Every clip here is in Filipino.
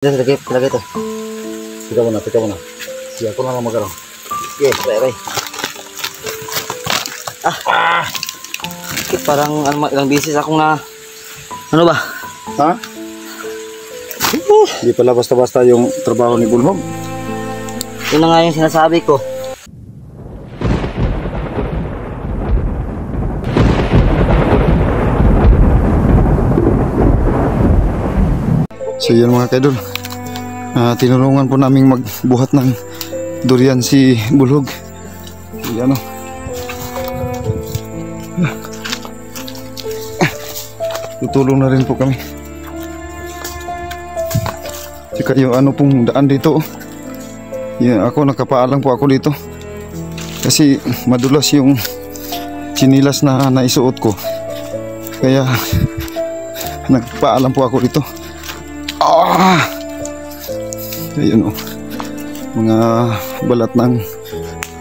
Dyan, lagay ito. Tika mo na. Sige, ako lang magkaroon. Sige, bye. Bakit parang ilang beses akong na... Ano ba? Ha? Hindi pala basta-basta yung trabaho ni Bulhog. Yun na nga yung sinasabi ko. So yun mga kaidol, tinulungan po naming magbuhat ng durian si Bulhog. Yan o. Tutulong na rin po kami. Tsaka yung ano pong daan dito, yan, ako nakapaalang po ako dito. Kasi madulas yung chinilas na naisuot ko. Kaya nagpaalam po ako dito. Ayun o, mga balat ng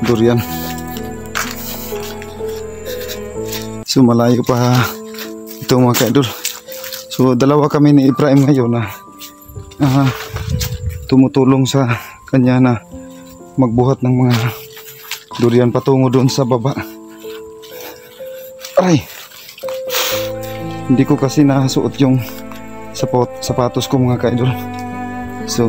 durian. So malayo pa ito mga kaidol. So dalawa kami ni Ibrahim ngayon na tumutulong sa kanya na magbuhat ng mga durian patungo doon sa baba. Ay, hindi ko kasi nasuot yung sapatos ko mga kaidol. So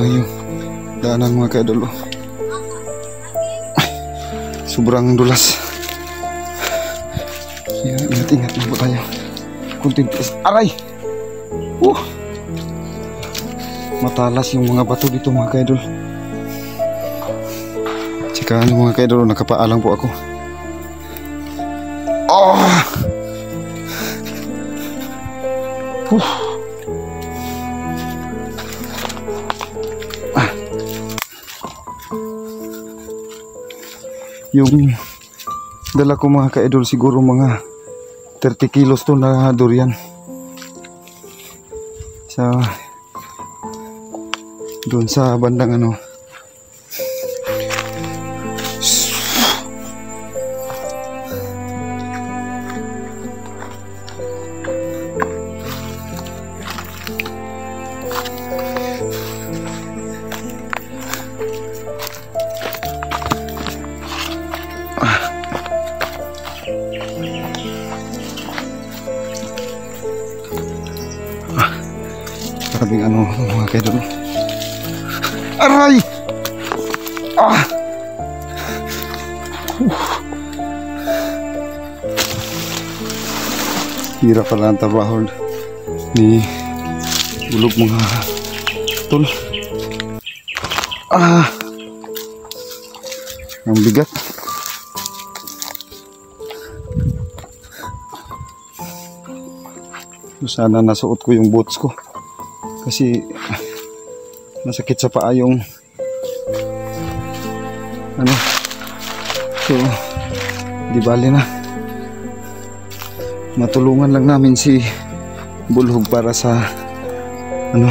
yung daanan mga kaidol, sobrang dulas. Ingat lang po tayo. Kunting tiis. Aray! Matalas yung mga bato dito mga kaidol. Tsaka ano mga kaidol, nakapaalang po ako. Yung dala ko mga kaidol siguro mga 30 kilos to na durian. Doon sa bandang ano. Karabing ano mga kaidol. Aray! Hirap pala ang trabaho ni Bulhog mga tol. Ang bigat. Sana nasuot ko yung boots ko kasi masakit sa paa yung ano. So di bali na, matulungan lang namin si Bulhog para sa ano,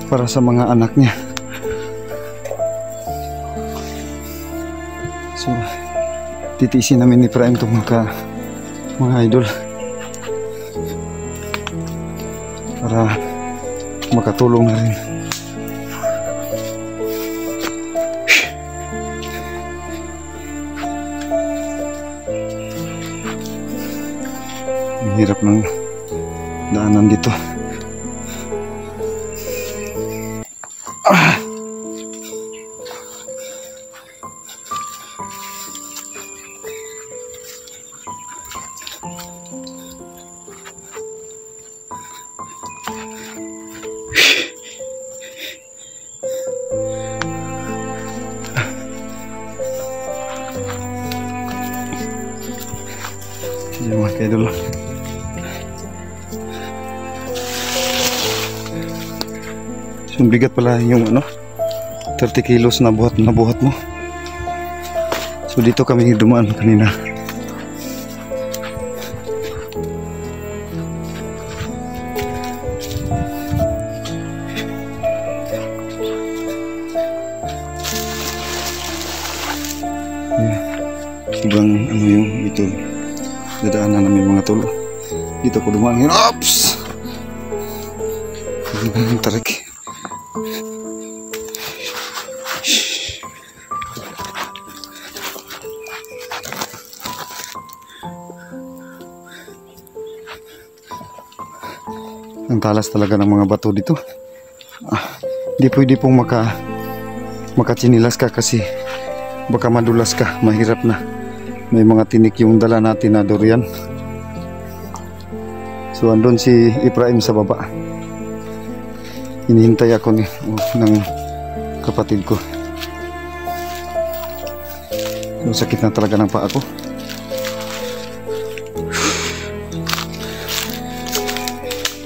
para sa mga anak niya. So titiisin namin ni Prime itong mga idol para makatulong na rin. Ang hirap ng daanan dito. Yan mga kaidol. So bigat pala yung ano, 30 kilos na buhat mo. So dito kami dumaan kanina. Sobrang ano yung ito. dadaanan namin mga tol. Dito ko dumaan. Ops! Tarik. Ang talas talaga ng mga bato dito. Di pwede pong makatsinilas ka kasi baka madulas ka, mahirap na. May mga tinik yung dala natin na durian. So andun si Ephraim sa baba. Hinihintay ako ng kapatid ko. So, sakit na talaga ng paa ko.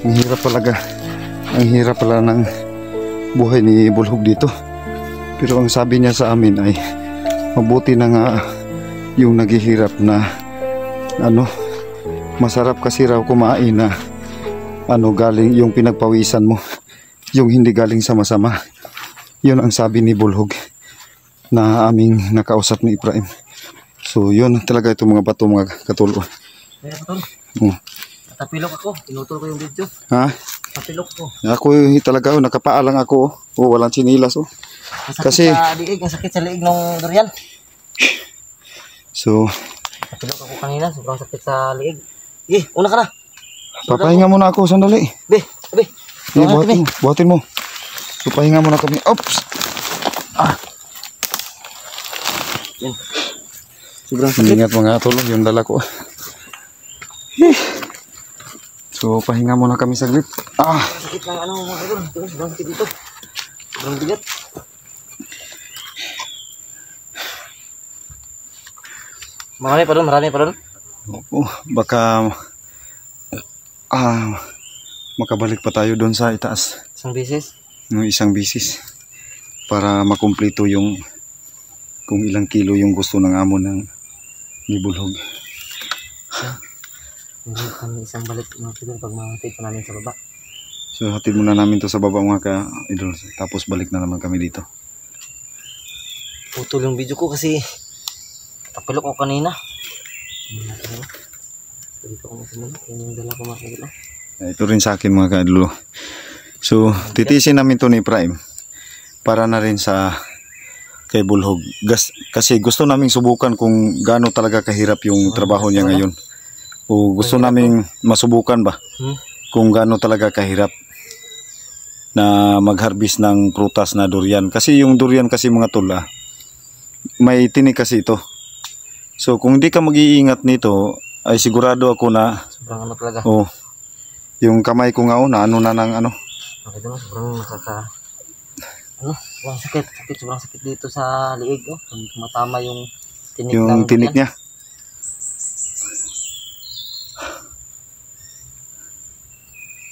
Ang hirap pala ng buhay ni Bulhog dito. Pero ang sabi niya sa amin ay mabuti na nga yung naghihirap na masarap kasi raw kumain na galing yung pinagpawisan mo, yung hindi galing sa masama. Yun ang sabi ni Bulhog na aming nakausap ni Ephraim. So yun talaga itong mga bato mga katulo. Kaya patol, natapilok ako, tinutol ko yung video. Ha? Natapilok ko. Ako talaga nakapaalang ako. Walang sinilas Kasi sa liig, ang sakit sa liig ng durian. so Natapilok ako kanina, sobrang sakit sa liig. Una ka na. papahinga muna ako sandali. Be. Buhatin mo. So pahinga muna kami. Oops. Yan. Sobrang sakit. Ingat mga tulong yung dala ko. So pahinga muna kami saglit. Sakit ng mga idol. Sobrang sakit dito. Sobrang bigat. Marami pa doon. Baka makabalik pa tayo doon sa itaas. Isang beses. Isang bisis para makumpleto yung kung ilang kilo yung gusto ng amo ni Bulhog. Hindi kami isang balik mga idol pag makatid pa namin sa baba. So hatid muna namin to sa baba mga ka-idol. Tapos balik na naman kami dito. Putol yung video ko kasi tapilok ko kanina. Dito ko muna. Yung dala ko mga idol. Ito rin sa akin mga ka-idol. So titisin namin to ni Ephraim para na rin sa kay Bulhog. Kasi gusto naming subukan kung gaano talaga kahirap yung trabaho niya ngayon. O gusto naming masubukan ba kung gaano talaga kahirap na mag-harvest ng prutas na durian. Kasi yung durian kasi mga tula, may tinik kasi ito. So kung hindi ka mag-iingat nito, ay sigurado ako na sobrang talaga. Yung kamay ko nga na Bakit naman sobrang sobrang sakit dito sa liig kung tumatama yung tinik yung tinik niya.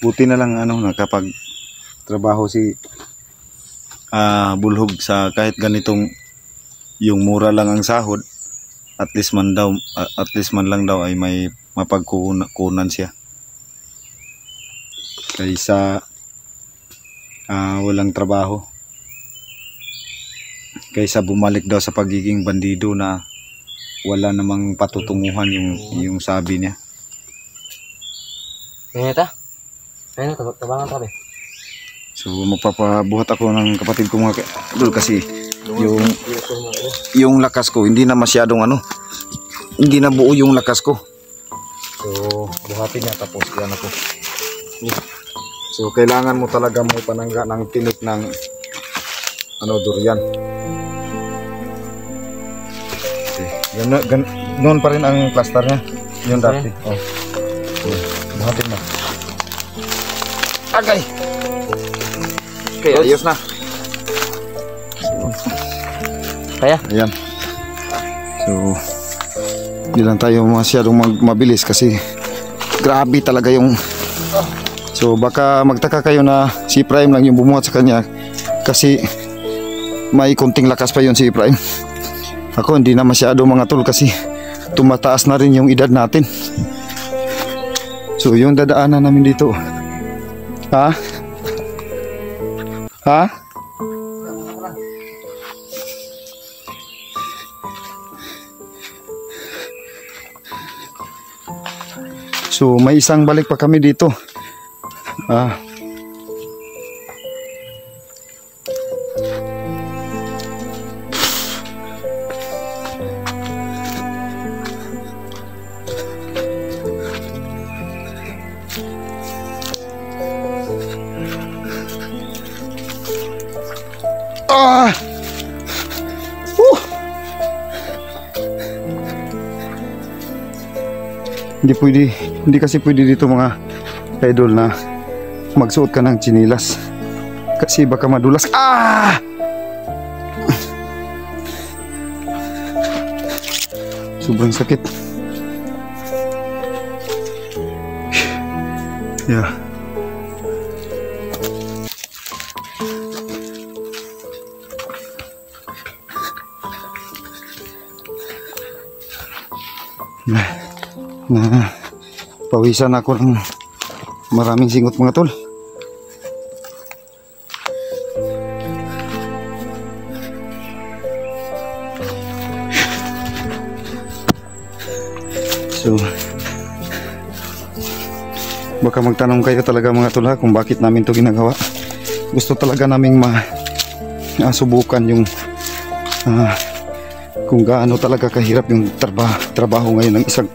Buti na lang nakapag trabaho si Bulhog sa kahit ganitong yung mura lang ang sahod, at least man lang daw ay may mapagkunan siya kaysa walang trabaho, kaysa bumalik daw sa pagiging bandido na wala namang patutunguhan yung sabi niya. Kaya tabangan tabi. So magpapabuhat ako ng kapatid ko mga idol kasi yung lakas ko hindi na masyadong hindi na buo yung lakas ko. So buhatin niya tapos yan ako. So kailangan mo talaga mo panangga ng tinik ng durian. Okay. Noon pa rin ang plaster niya. Yung dati. Buhatin mo. Agay. Okay, ayos na. Kaya? Ayan. So hindi lang tayo masyadong mabilis kasi grabe talaga yung. So baka magtaka kayo na si Ephraim lang yung bumuhat sa kanya kasi may kunting lakas pa yun si Ephraim. Ako hindi na masyado mga tol kasi tumataas na rin yung edad natin. So yung dadaanan namin dito. Ha? So may isang balik pa kami dito. Hindi kasi pwede dito mga idol na magsuot ka ng tsinilas kasi baka madulas. Sobrang sakit. Yeah. Na pawisan ako ng maraming singot mga tol. So baka magtanong kayo talaga mga tol kung bakit namin to ginagawa. Gusto talaga naming subukan yung kung gaano talaga kahirap yung trabaho ngayon ng isang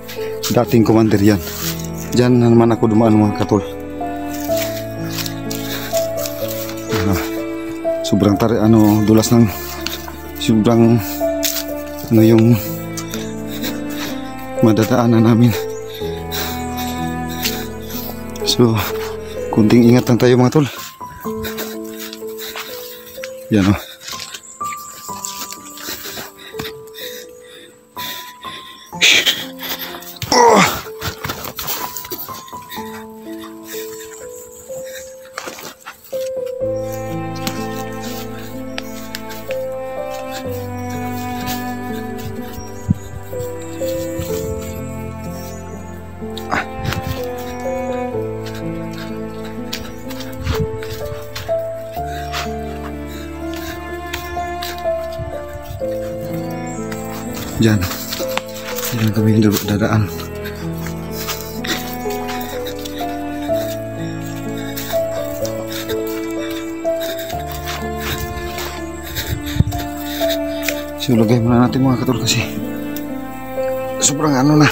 dating commander yan. Diyan na naman ako dumaan mga katol. Sobrang dulas ng sobrang yung madadaanan namin. So kunting ingat lang tayo mga tol. Yan o. Diyan kami dadaan. So lagay muna natin mga katol kasi sobrang na.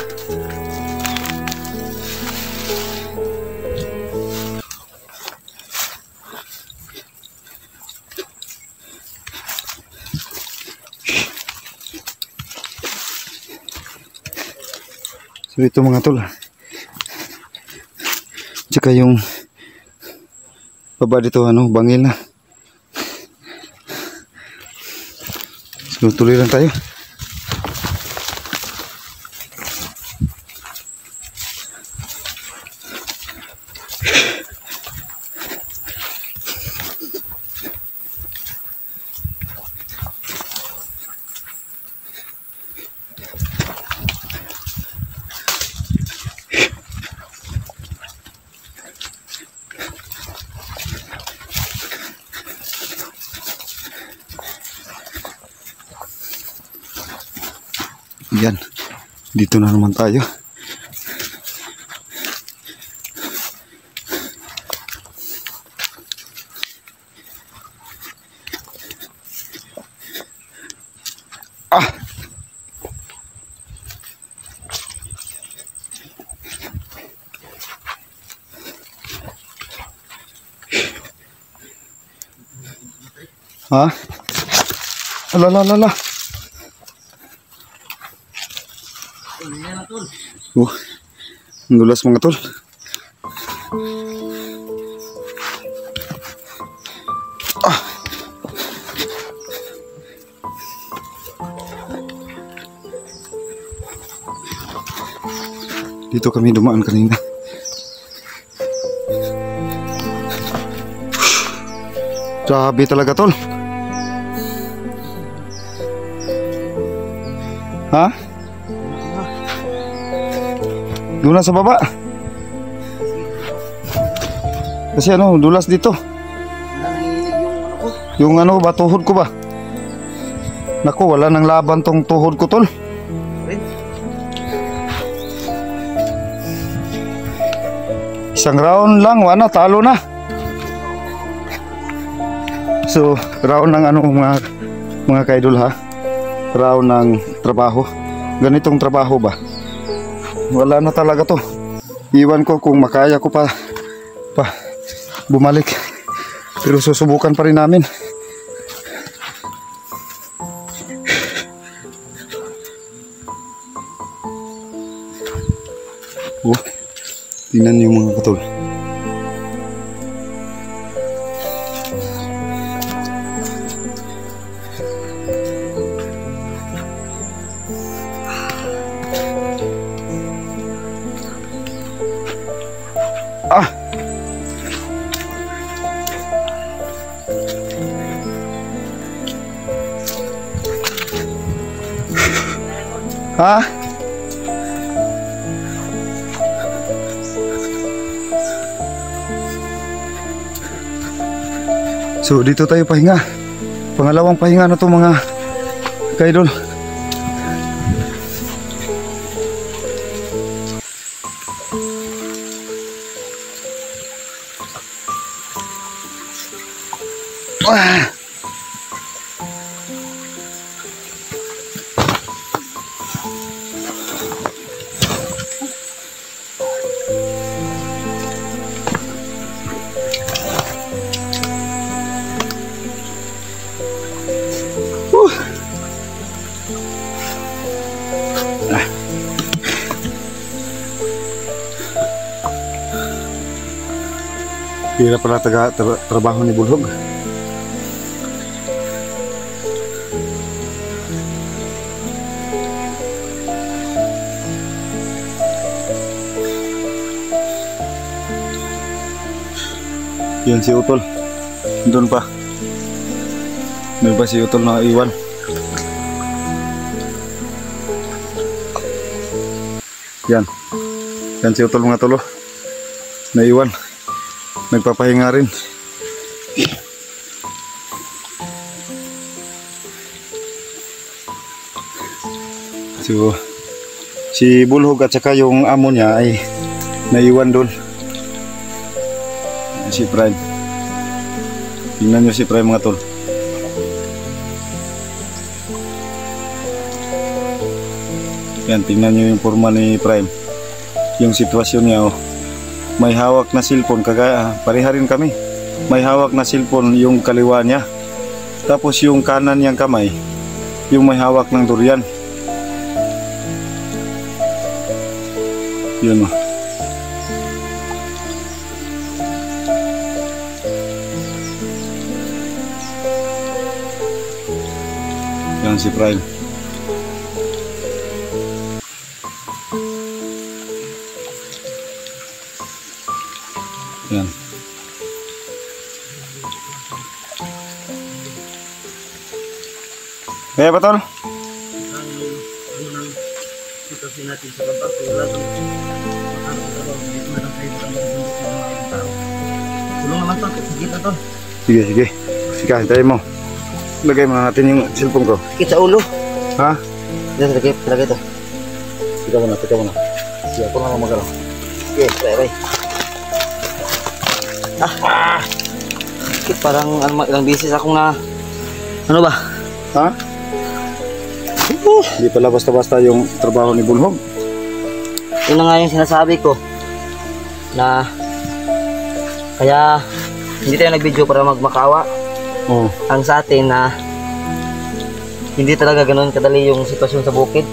So ito mga tol, tsaka yung baba dito bangil na. So tuloy lang tayo. Yan, dito na naman tayo. Ala. Ang dulas mga tol. Dito kami dumaan kanina. Grabe talaga tol. Doon na sa baba. Kasi dulas dito. Yung ba, tuhod ko ba? Naku, wala nang laban tong tuhod ko tol. Isang round lang, wala, talo na. So, round ng ano mga kaidol ha. Round ng trabaho. Ganitong trabaho ba? Wala na talaga to. Iwan ko kung makaya ko pa bumalik. Pero susubukan pa rin namin. Oh, tingnan niyo mga katol. Ah! Ha? So dito tayo pahinga. Pangalawang pahinga na to mga kaidol. Ah! Hirap pala trabaho ni Bulhog. Yan si Utol. Doon pa. Doon pa si Utol na iwan. Yan. Yan si Utol mga tolo. Naiwan. Nagpapahinga rin. So, si Bulhog at saka yung amo niya ay naiwan doon. Si Prime. Tingnan nyo si Prime mga tol. Yan, tingnan nyo yung forma ni Prime. Yung sitwasyon niya, oh. May hawak na cellphone, kagaya pareha rin kami. May hawak na cellphone yung kaliwa niya. Tapos yung kanan niyang kamay, yung may hawak ng durian. Yun o. Yan si Prime. Yan. Kaya ba tol? Sitwasyon natin sa kapag wala doon. Tulong naman to, sige na to. Sige, sige. Sige, hintayin mo. Lagay mo natin yung cellphone ko. Sakit sa ulo. Ha? Diyan, lagay to. Tika mo na, tika mo na. Sige, ako na magalaw. Sige, bye. Sakit, parang ilang beses akong na... Ano ba? Ha? Hindi pala basta-basta yung trabaho ni Bulhog. Yun na nga yung sinasabi ko. Na... Kaya... Hindi tayo nag-video para magmakawa. Oh. Ang sa atin na... Hindi talaga ganoon kadali yung sitwasyon sa bukid.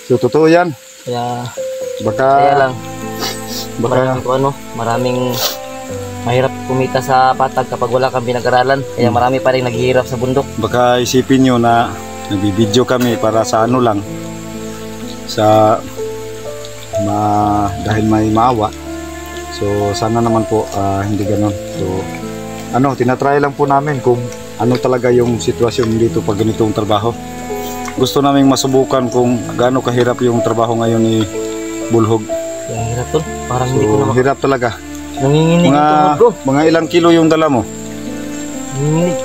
So, totoo yan. Kaya... Baka... Kaya lang... Baka... Maraming mahirap kumita sa patag kapag wala kang pinag-aralan. Kaya marami pa rin naghihirap sa bundok. Baka isipin nyo na nagbibideo kami para sa ano lang, sa dahil may maawa. So sana naman po hindi ganon. So tinatry lang po namin kung ano talaga yung sitwasyon dito pag ganitong trabaho. Gusto naming masubukan kung gaano kahirap yung trabaho ngayon ni Bulhog. Kaya hirap tol. Parang So hindi ko na hirap talaga. nanginginig yung tuhod ko. Mga ilang kilo yung dala mo? Nanginginig.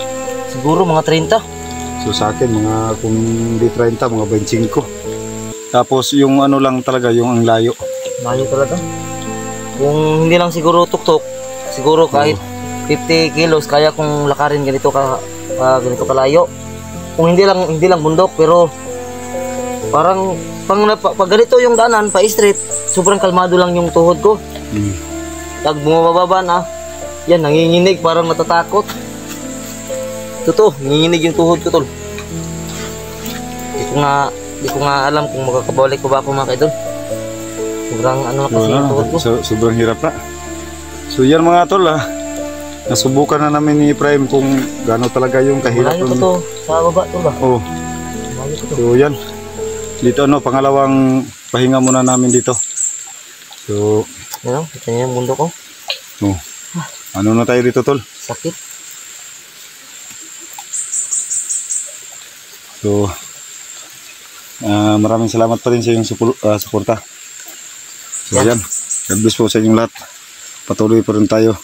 Siguro mga 30. So sa akin mga kung di 30, mga 25. Tapos yung ano lang talaga, yung ang layo. Layo talaga. Kung hindi lang siguro tuktok, siguro kahit 50 kilos kaya kong lakarin ganito ganito kalayo. Kung hindi lang bundok, pero parang pag ganito yung daanan pa straight, sobrang kalmado lang yung tuhod ko. Pag bumababa na, yan nanginginig, parang matatakot. Totoo, nanginginig yung tuhod ko, tol. Di ko nga alam kung makakabalik ko ba ako mga kaidol. Sobrang ano na kasi yung tuhod ko. Sobrang hirap na. So yan mga tol, nasubukan na namin ni Prime kung gaano talaga yung kahirap. Malayo pa to sa baba, tol ba? Oo. Malayo pa to. So yan. Dito pangalawang pahinga muna namin dito. So, Yan, kita niyo yung mundo ko. ano na tayo dito tol? Sakit. So, maraming salamat pa rin sa iyong suporta. So yan, God bless po sa inyong lahat. Patuloy pa rin tayo